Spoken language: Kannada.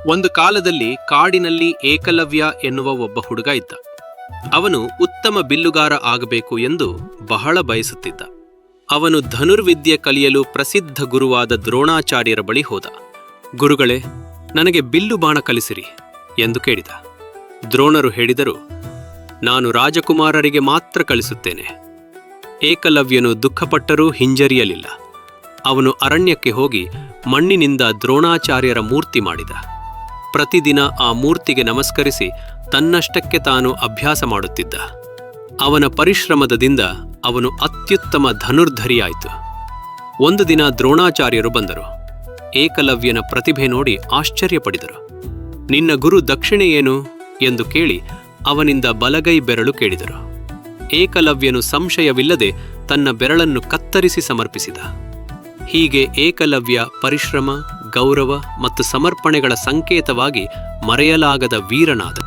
ಒಂದು ಕಾಲದಲ್ಲಿ ಕಾಡಿನಲ್ಲಿ ಏಕಲವ್ಯ ಎನ್ನುವ ಒಬ್ಬ ಹುಡುಗ ಇದ್ದ. ಅವನು ಉತ್ತಮ ಬಿಲ್ಲುಗಾರ ಆಗಬೇಕು ಎಂದು ಬಹಳ ಬಯಸುತ್ತಿದ್ದ. ಅವನು ಧನುರ್ವಿದ್ಯೆ ಕಲಿಯಲು ಪ್ರಸಿದ್ಧ ಗುರುವಾದ ದ್ರೋಣಾಚಾರ್ಯರ ಬಳಿ ಹೋದ. ಗುರುಗಳೇ, ನನಗೆ ಬಿಲ್ಲು ಬಾಣ ಕಲಿಸಿರಿ ಎಂದು ಕೇಳಿದ. ದ್ರೋಣರು ಹೇಳಿದರು, ನಾನು ರಾಜಕುಮಾರರಿಗೆ ಮಾತ್ರ ಕಲಿಸುತ್ತೇನೆ. ಏಕಲವ್ಯನು ದುಃಖಪಟ್ಟರೂ ಹಿಂಜರಿಯಲಿಲ್ಲ. ಅವನು ಅರಣ್ಯಕ್ಕೆ ಹೋಗಿ ಮಣ್ಣಿನಿಂದ ದ್ರೋಣಾಚಾರ್ಯರ ಮೂರ್ತಿ ಮಾಡಿದ. ಪ್ರತಿದಿನ ಆ ಮೂರ್ತಿಗೆ ನಮಸ್ಕರಿಸಿ ತನ್ನಷ್ಟಕ್ಕೆ ತಾನು ಅಭ್ಯಾಸ ಮಾಡುತ್ತಿದ್ದ. ಅವನ ಪರಿಶ್ರಮದಿಂದ ಅವನು ಅತ್ಯುತ್ತಮ ಧನುರ್ಧರಿಯಾಯಿತು. ಒಂದು ದಿನ ದ್ರೋಣಾಚಾರ್ಯರು ಬಂದರು. ಏಕಲವ್ಯನ ಪ್ರತಿಭೆ ನೋಡಿ ಆಶ್ಚರ್ಯಪಡಿದರು. ನಿನ್ನ ಗುರು ದಕ್ಷಿಣೆ ಏನು ಎಂದು ಕೇಳಿ ಅವನಿಂದ ಬಲಗೈ ಬೆರಳು ಕೇಳಿದರು. ಏಕಲವ್ಯನು ಸಂಶಯವಿಲ್ಲದೆ ತನ್ನ ಬೆರಳನ್ನು ಕತ್ತರಿಸಿ ಸಮರ್ಪಿಸಿದ. ಹೀಗೆ ಏಕಲವ್ಯ ಪರಿಶ್ರಮ, ಗೌರವ ಮತ್ತು ಸಮರ್ಪಣೆಗಳ ಸಂಕೇತವಾಗಿ ಮರೆಯಲಾಗದ ವೀರನಾದ.